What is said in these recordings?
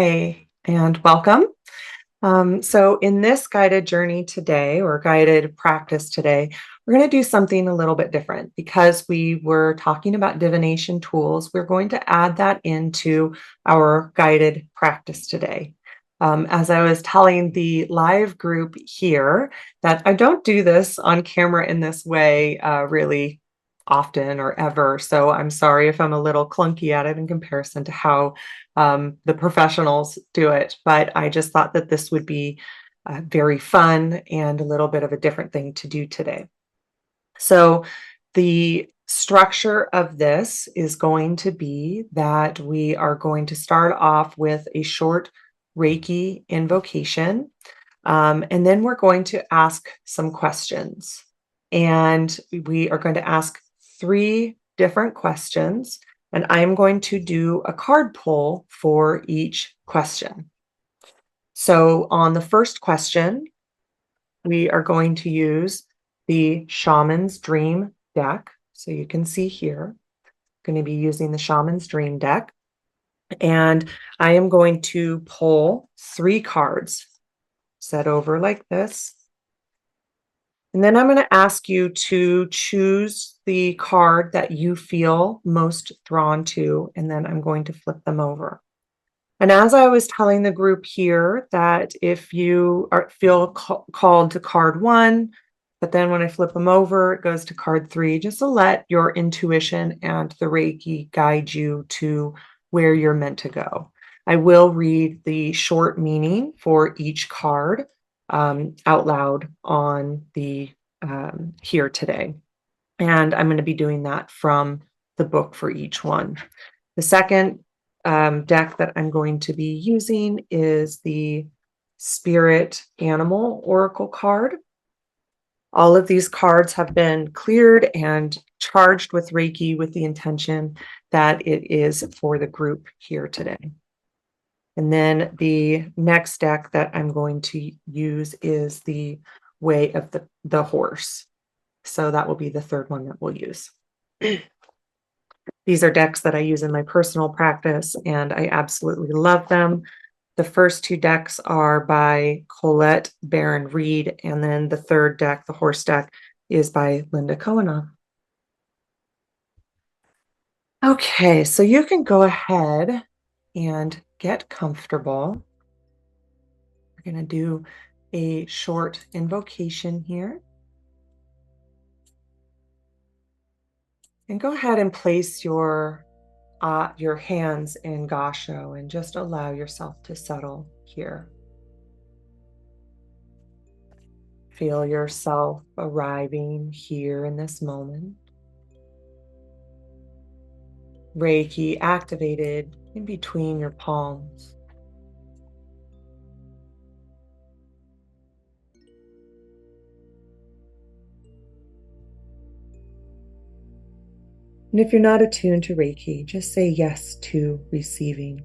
Hey, and welcome. So, in this guided journey today, or guided practice today, we're going to do something a little bit different because we were talking about divination tools. We're going to add that into our guided practice today. As I was telling the live group here, that I don't do this on camera in this way really often or ever. So, I'm sorry if I'm a little clunky at it in comparison to how the professionals do it, but I just thought that this would be very fun and a little bit of a different thing to do today. So the structure of this is going to be that we are going to start off with a short Reiki invocation, and then we're going to ask some questions. And we are going to ask three different questions, and I'm going to do a card pull for each question. So on the first question, we are going to use the Shaman's Dream deck. So you can see here, I'm going to be using the Shaman's Dream deck. And I am going to pull three cards set over like this. And then I'm going to ask you to choose the card that you feel most drawn to, and then I'm going to flip them over. And as I was telling the group here, that if you feel called to card one, but then when I flip them over, it goes to card three, just to let your intuition and the Reiki guide you to where you're meant to go. I will read the short meaning for each card out loud on the here today. And I'm going to be doing that from the book for each one. The second deck that I'm going to be using is the Spirit Animal Oracle card. All of these cards have been cleared and charged with Reiki with the intention that it is for the group here today. And then the next deck that I'm going to use is the Way of the Horse. So that will be the third one that we'll use. These are decks that I use in my personal practice, and I absolutely love them. The first two decks are by Colette Baron Reed, and then the third deck, the horse deck, is by Linda Koenoff. Okay, so you can go ahead and get comfortable. We're going to do a short invocation here. And go ahead and place your hands in Gasho and just allow yourself to settle here. Feel yourself arriving here in this moment. Reiki activated in between your palms. And if you're not attuned to Reiki, just say yes to receiving.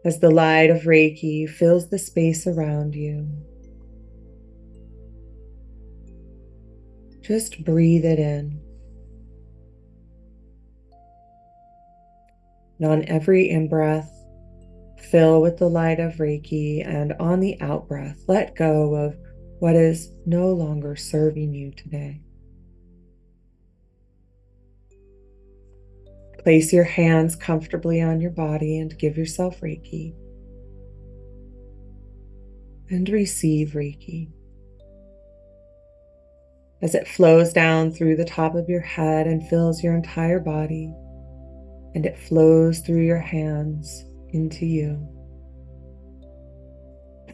As the light of Reiki fills the space around you, just breathe it in. And on every in-breath, fill with the light of Reiki, and on the out-breath, let go of what is no longer serving you today. Place your hands comfortably on your body and give yourself Reiki. And receive Reiki. As it flows down through the top of your head and fills your entire body, and it flows through your hands into you,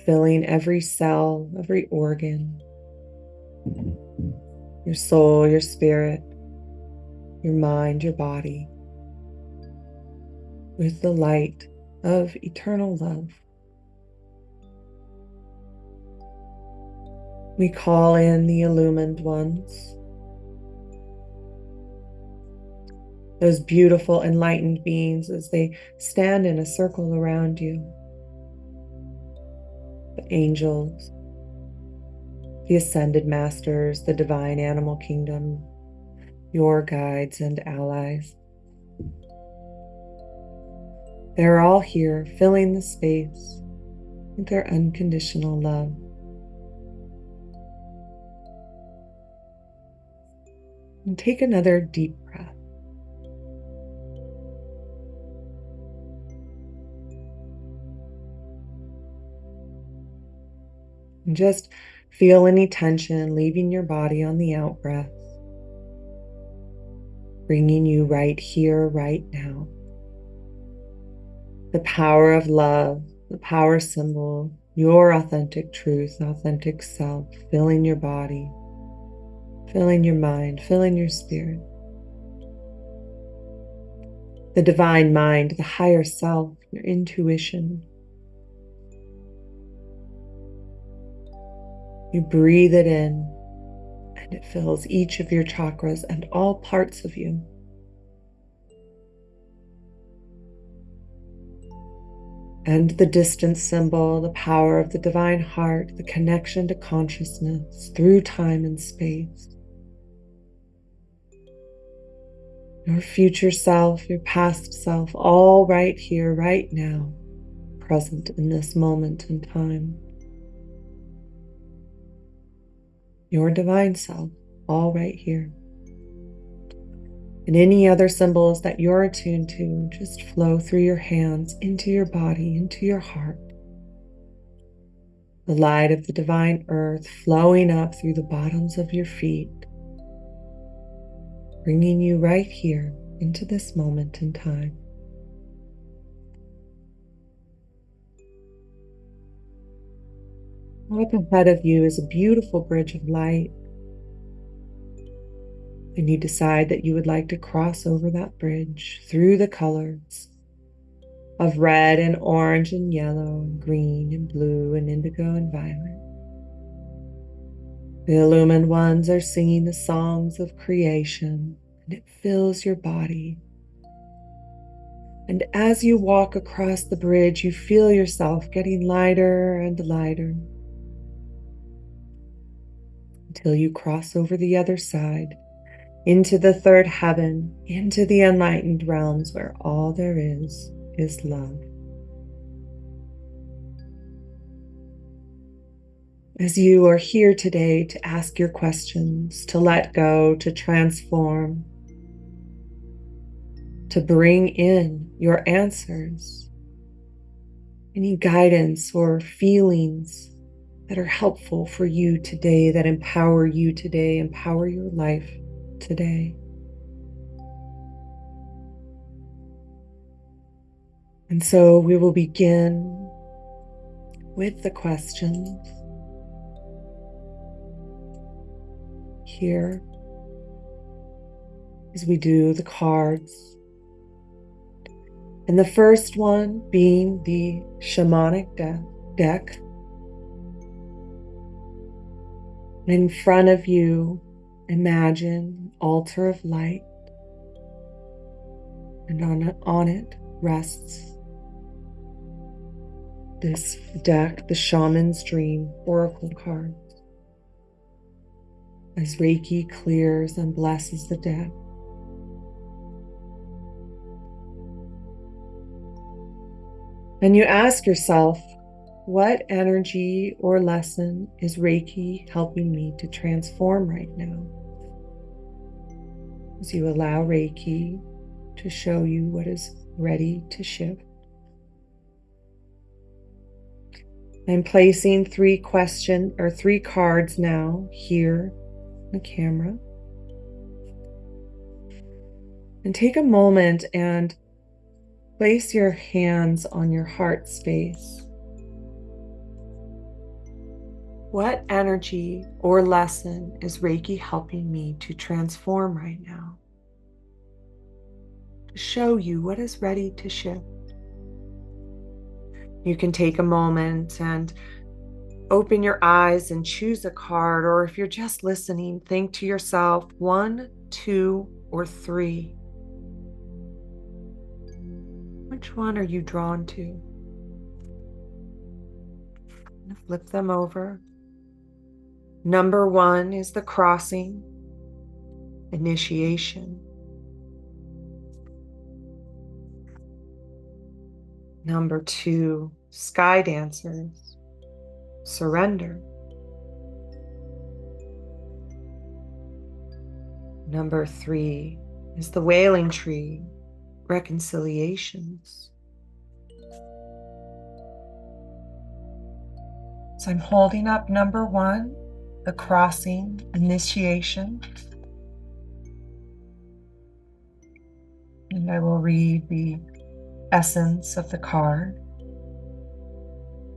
filling every cell, every organ, your soul, your spirit, your mind, your body, with the light of eternal love. We call in the illumined ones, those beautiful enlightened beings as they stand in a circle around you. The angels, the ascended masters, the divine animal kingdom, your guides and allies. They're all here, filling the space with their unconditional love. And take another deep breath. And just feel any tension leaving your body on the out breath, bringing you right here, right now. The power of love, the power symbol, your authentic truth, authentic self, filling your body, filling your mind, filling your spirit. The divine mind, the higher self, your intuition. You breathe it in, and it fills each of your chakras and all parts of you. And the distance symbol, the power of the divine heart, the connection to consciousness through time and space. Your future self, your past self, all right here, right now, present in this moment in time. Your divine self, all right here. And any other symbols that you're attuned to, just flow through your hands, into your body, into your heart. The light of the divine earth flowing up through the bottoms of your feet, bringing you right here into this moment in time. Up ahead of you is a beautiful bridge of light. And you decide that you would like to cross over that bridge through the colors of red and orange and yellow and green and blue and indigo and violet. The illumined ones are singing the songs of creation, and it fills your body. And as you walk across the bridge, you feel yourself getting lighter and lighter until you cross over the other side into the third heaven, into the enlightened realms where all there is love. As you are here today to ask your questions, to let go, to transform, to bring in your answers, any guidance or feelings that are helpful for you today, that empower you today, empower your life today. And so we will begin with the questions here as we do the cards. And the first one being the Shamanic deck. In front of you, imagine an altar of light, and on it rests this deck, the Shaman's Dream Oracle cards. As Reiki clears and blesses the deck, and you ask yourself, what energy or lesson is Reiki helping me to transform right now? As you allow Reiki to show you what is ready to shift. I'm placing three cards now here on the camera. And take a moment and place your hands on your heart space. What energy or lesson is Reiki helping me to transform right now? To show you what is ready to shift. You can take a moment and open your eyes and choose a card, or if you're just listening, think to yourself 1, 2, or 3. Which one are you drawn to? Flip them over. Number 1 is the crossing, initiation. Number 2, sky dancers, surrender. Number 3 is the wailing tree, reconciliations. So I'm holding up number 1, the crossing, initiation. And I will read the essence of the card.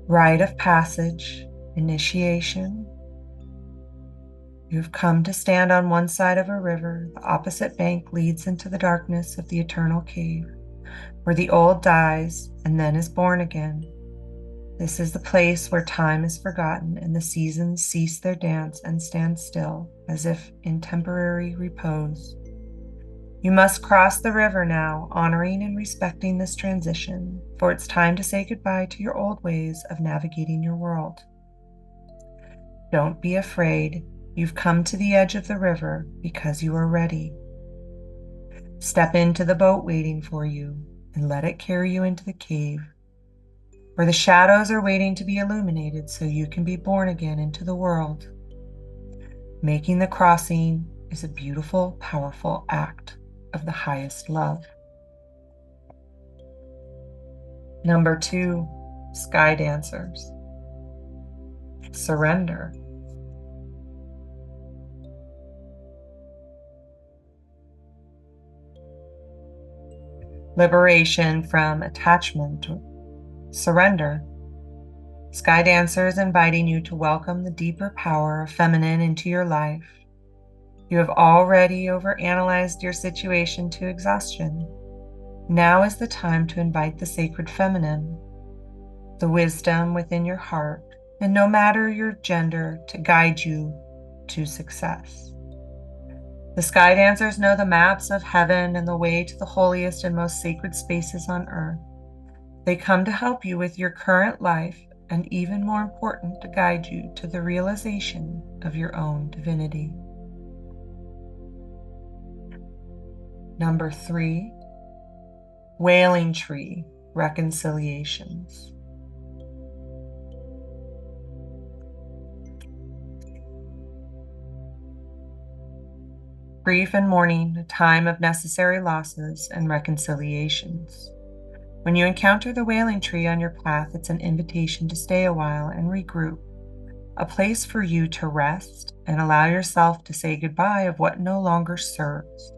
Rite of passage, initiation. You have come to stand on one side of a river. The opposite bank leads into the darkness of the eternal cave, where the old dies and then is born again. This is the place where time is forgotten and the seasons cease their dance and stand still, as if in temporary repose. You must cross the river now, honoring and respecting this transition, for it's time to say goodbye to your old ways of navigating your world. Don't be afraid. You've come to the edge of the river because you are ready. Step into the boat waiting for you and let it carry you into the cave, where the shadows are waiting to be illuminated so you can be born again into the world. Making the crossing is a beautiful, powerful act of the highest love. Number 2, sky dancers, surrender. Liberation from attachment, surrender. Sky Dancer is inviting you to welcome the deeper power of feminine into your life. You have already overanalyzed your situation to exhaustion. Now is the time to invite the sacred feminine, the wisdom within your heart, and no matter your gender, to guide you to success. The Sky Dancers know the maps of heaven and the way to the holiest and most sacred spaces on earth. They come to help you with your current life and, even more important, to guide you to the realization of your own divinity. Number 3, wailing tree, reconciliations. Grief and mourning, a time of necessary losses and reconciliations. When you encounter the wailing tree on your path, it's an invitation to stay a while and regroup, a place for you to rest and allow yourself to say goodbye of what no longer serves.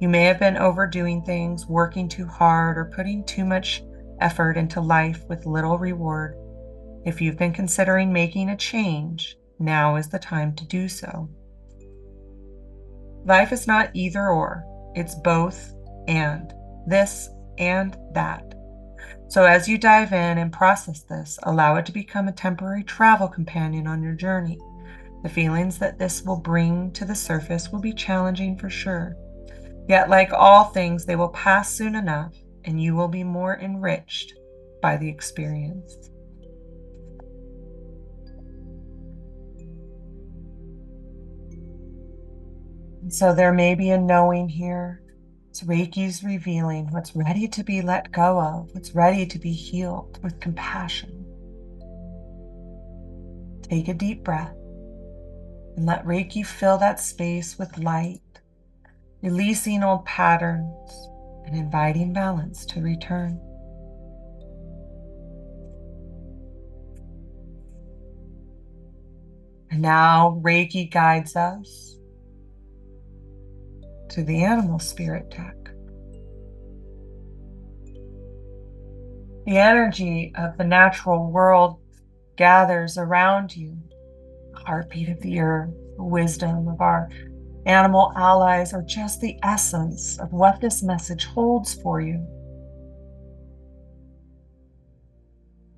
You may have been overdoing things, working too hard, or putting too much effort into life with little reward. If you've been considering making a change, now is the time to do so. Life is not either or, it's both and, this and that. So as you dive in and process this, allow it to become a temporary travel companion on your journey. The feelings that this will bring to the surface will be challenging for sure. Yet, like all things, they will pass soon enough, and you will be more enriched by the experience. And so there may be a knowing here. It's Reiki's revealing what's ready to be let go of, what's ready to be healed with compassion. Take a deep breath and let Reiki fill that space with light, releasing old patterns and inviting balance to return. And now Reiki guides us to the animal spirit deck. The energy of the natural world gathers around you. The heartbeat of the earth, the wisdom of our animal allies, or just the essence of what this message holds for you.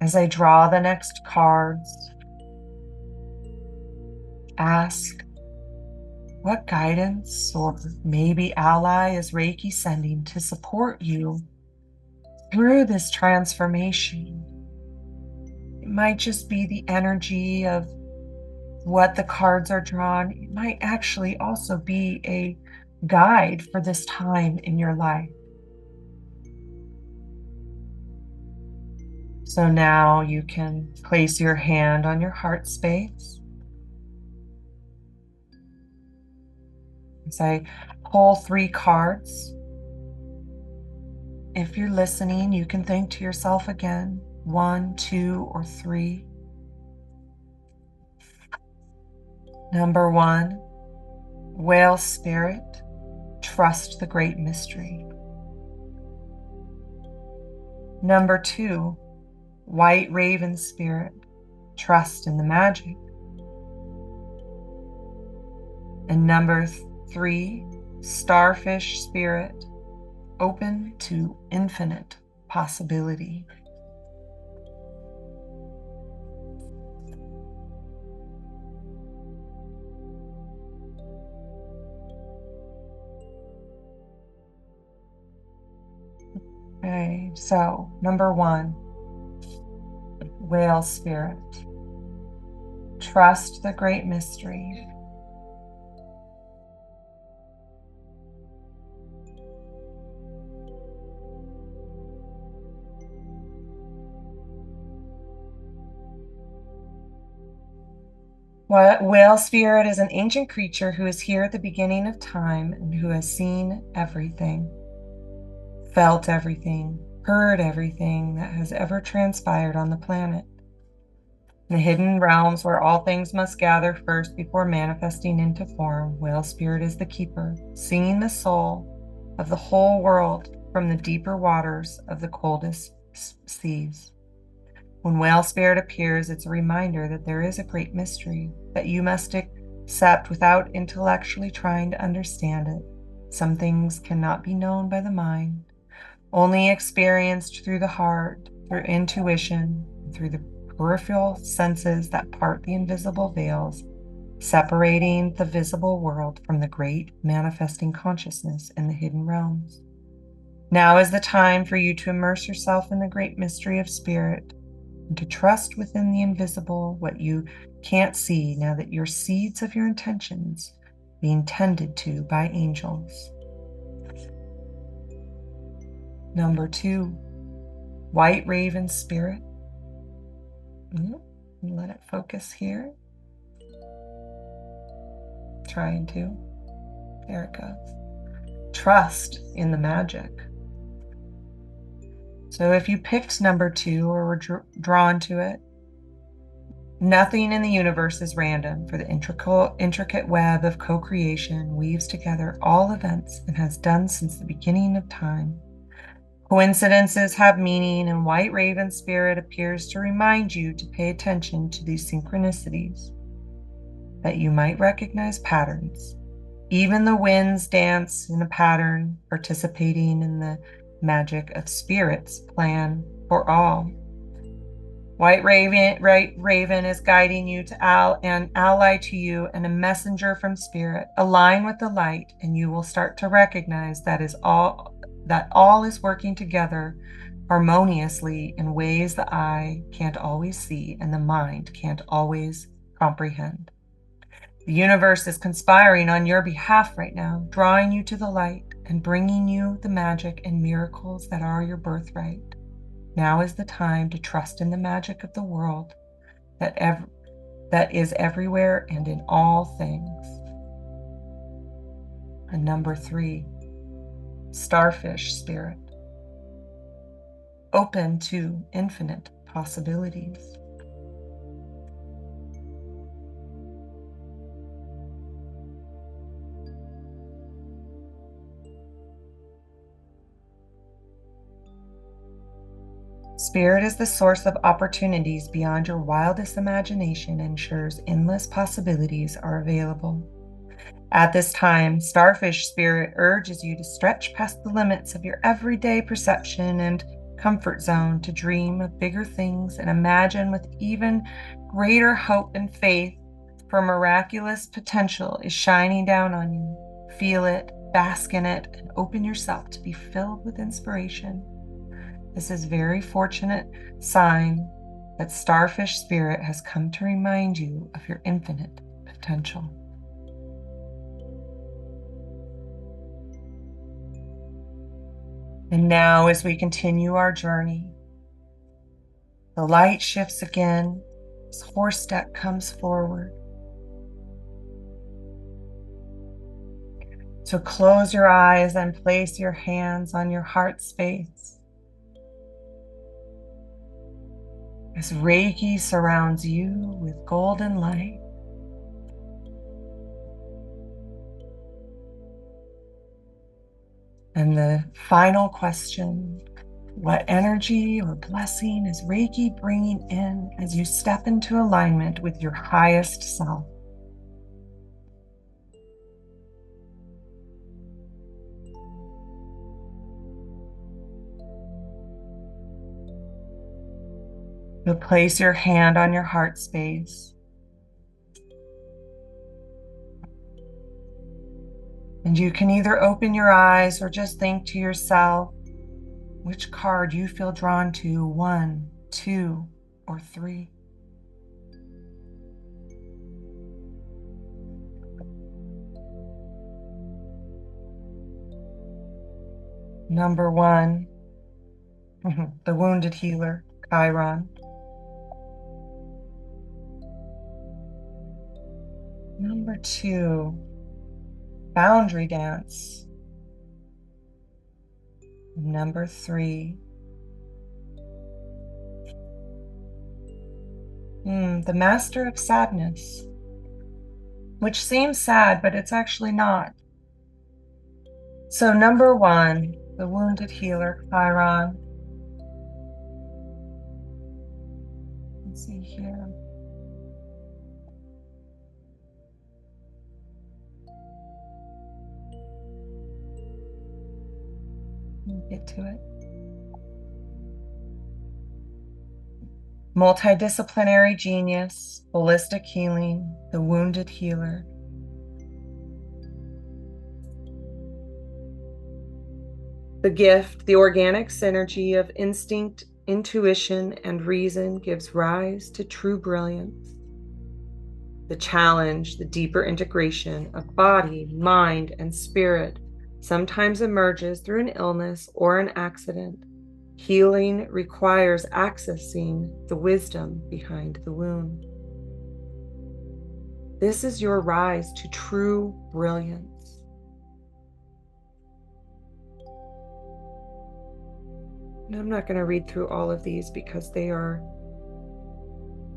As I draw the next cards, ask, what guidance or maybe ally is Reiki sending to support you through this transformation? It might just be the energy of what the cards are drawn. It might actually also be a guide for this time in your life. So now you can place your hand on your heart space. As I pull 3 cards, if you're listening, you can think to yourself again, 1, 2, or 3. Number 1, Whale Spirit, trust the great mystery. Number 2, White Raven Spirit, trust in the magic. And number 3, Starfish Spirit, open to infinite possibility. Okay, so number 1, Whale Spirit, trust the great mystery. Whale Spirit is an ancient creature who is here at the beginning of time and who has seen everything, felt everything, heard everything that has ever transpired on the planet. In the hidden realms where all things must gather first before manifesting into form, Whale Spirit is the keeper, seeing the soul of the whole world from the deeper waters of the coldest seas. When Whale Spirit appears, it's a reminder that there is a great mystery that you must accept without intellectually trying to understand it. Some things cannot be known by the mind, only experienced through the heart, through intuition, through the peripheral senses that part the invisible veils, separating the visible world from the great manifesting consciousness in the hidden realms. Now is the time for you to immerse yourself in the great mystery of spirit and to trust within the invisible what you can't see, now that your seeds of your intentions being tended to by angels. Number 2, White Raven Spirit. Let it focus here. Trying to. There it goes. Trust in the magic. So if you picked number 2 or were drawn to it, nothing in the universe is random, for the intricate web of co-creation weaves together all events and has done since the beginning of time. Coincidences have meaning, and White Raven Spirit appears to remind you to pay attention to these synchronicities, that you might recognize patterns. Even the winds dance in a pattern, participating in the magic of Spirit's plan for all. White Raven is guiding you to an ally to you and a messenger from Spirit. Align with the light, and you will start to recognize that all is working together harmoniously in ways the eye can't always see and the mind can't always comprehend. The universe is conspiring on your behalf right now, drawing you to the light and bringing you the magic and miracles that are your birthright. Now is the time to trust in the magic of the world that is everywhere and in all things. And number 3, Starfish Spirit, open to infinite possibilities. Spirit is the source of opportunities beyond your wildest imagination and ensures endless possibilities are available. At this time, Starfish Spirit urges you to stretch past the limits of your everyday perception and comfort zone to dream of bigger things and imagine with even greater hope and faith, for miraculous potential is shining down on you. Feel it, bask in it, and open yourself to be filled with inspiration. This is a very fortunate sign that Starfish Spirit has come to remind you of your infinite potential. And now, as we continue our journey, The light shifts again as horse deck comes forward. So close your eyes and place your hands on your heart space as Reiki surrounds you with golden light. And the final question, what energy or blessing is Reiki bringing in as you step into alignment with your highest self? You'll place your hand on your heart space. And you can either open your eyes or just think to yourself which card you feel drawn to, 1, 2, or 3. Number 1, the wounded healer, Chiron. Number 2, boundary dance. Number 3, the master of sadness, which seems sad, but it's actually not. So number 1, the wounded healer, Chiron. Let's see here. Get to it. Multidisciplinary genius, holistic healing, the wounded healer. The gift, the organic synergy of instinct, intuition, and reason gives rise to true brilliance. The challenge, the deeper integration of body, mind, and spirit sometimes emerges through an illness or an accident. Healing requires accessing the wisdom behind the wound. This is your rise to true brilliance. And I'm not going to read through all of these because they are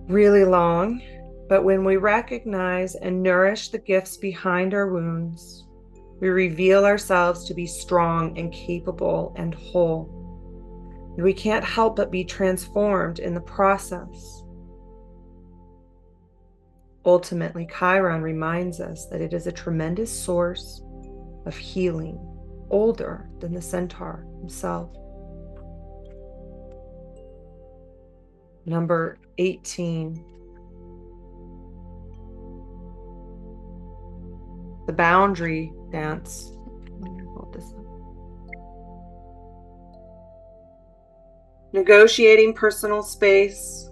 really long, but when we recognize and nourish the gifts behind our wounds, we reveal ourselves to be strong and capable and whole. And we can't help but be transformed in the process. Ultimately, Chiron reminds us that it is a tremendous source of healing, older than the centaur himself. Number 18. The boundary dance. Let me hold this up. Negotiating personal space,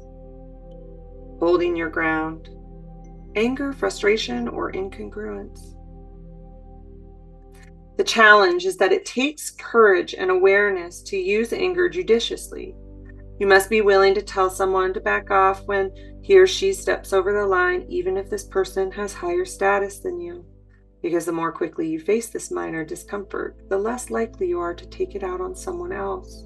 holding your ground, anger, frustration, or incongruence. The challenge is that it takes courage and awareness to use anger judiciously. You must be willing to tell someone to back off when he or she steps over the line, even if this person has higher status than you. Because the more quickly you face this minor discomfort, the less likely you are to take it out on someone else.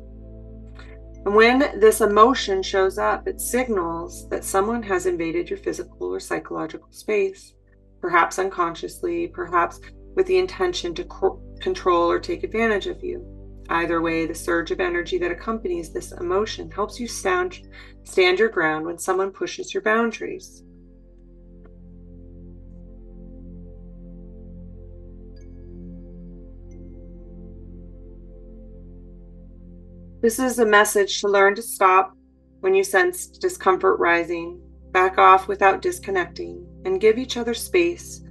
And when this emotion shows up, it signals that someone has invaded your physical or psychological space, perhaps unconsciously, perhaps with the intention to control or take advantage of you. Either way, the surge of energy that accompanies this emotion helps you stand your ground when someone pushes your boundaries. This is a message to learn to stop when you sense discomfort rising, back off without disconnecting, and give each other space,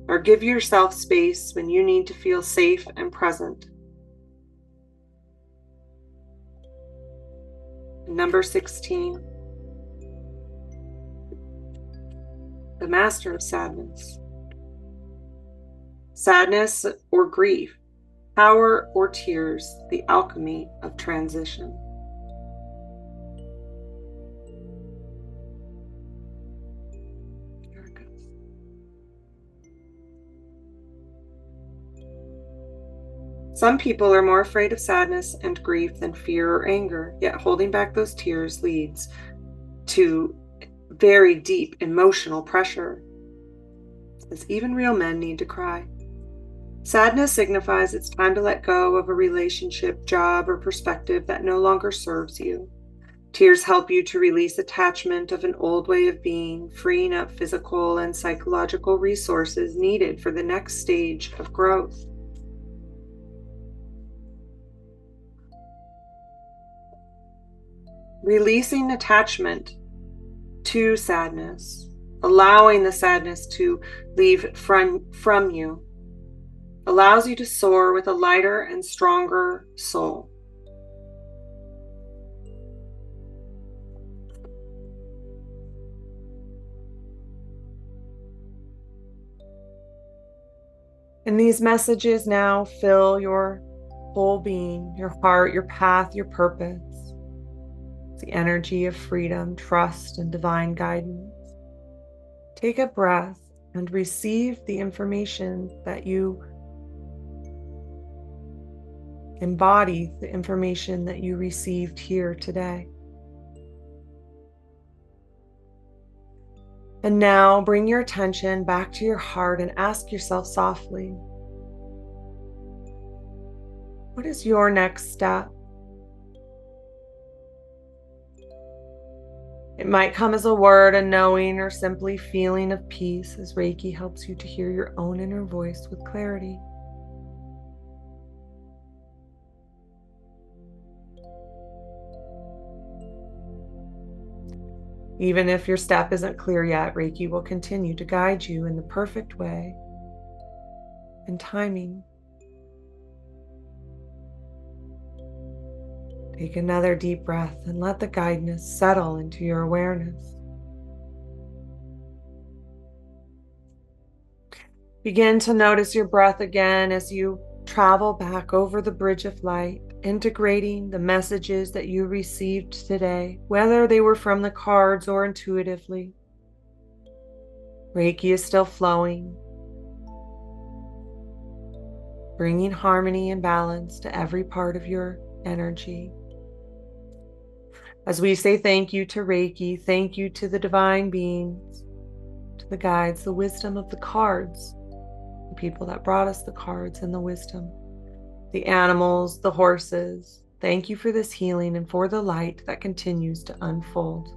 or give yourself space when you need to feel safe and present. Number 16. The master of sadness. Sadness or grief. Power or tears, the alchemy of transition. Some people are more afraid of sadness and grief than fear or anger, yet holding back those tears leads to very deep emotional pressure, as even real men need to cry. Sadness signifies it's time to let go of a relationship, job, or perspective that no longer serves you. Tears help you to release attachment of an old way of being, freeing up physical and psychological resources needed for the next stage of growth. Releasing attachment to sadness, allowing the sadness to leave from you, allows you to soar with a lighter and stronger soul. And these messages now fill your whole being, your heart, your path, your purpose. The energy of freedom, trust, and divine guidance. Take a breath and receive the information that you embody, the information that you received here today. And now bring your attention back to your heart and ask yourself softly, what is your next step? It might come as a word, a knowing, or simply feeling of peace as Reiki helps you to hear your own inner voice with clarity. Even if your step isn't clear yet, Reiki will continue to guide you in the perfect way and timing. Take another deep breath and let the guidance settle into your awareness. Begin to notice your breath again as you travel back over the bridge of light, integrating the messages that you received today, whether they were from the cards or intuitively. Reiki is still flowing, bringing harmony and balance to every part of your energy. As we say thank you to Reiki, thank you to the divine beings, to the guides, the wisdom of the cards, the people that brought us the cards and the wisdom, the animals, the horses. Thank you for this healing and for the light that continues to unfold.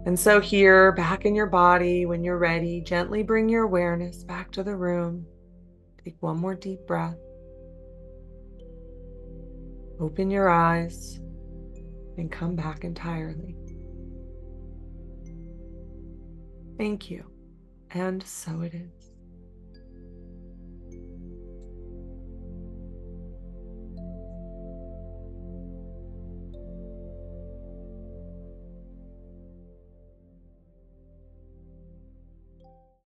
And so here, back in your body, when you're ready, gently bring your awareness back to the room. Take one more deep breath. Open your eyes and come back entirely. Thank you. And so it is.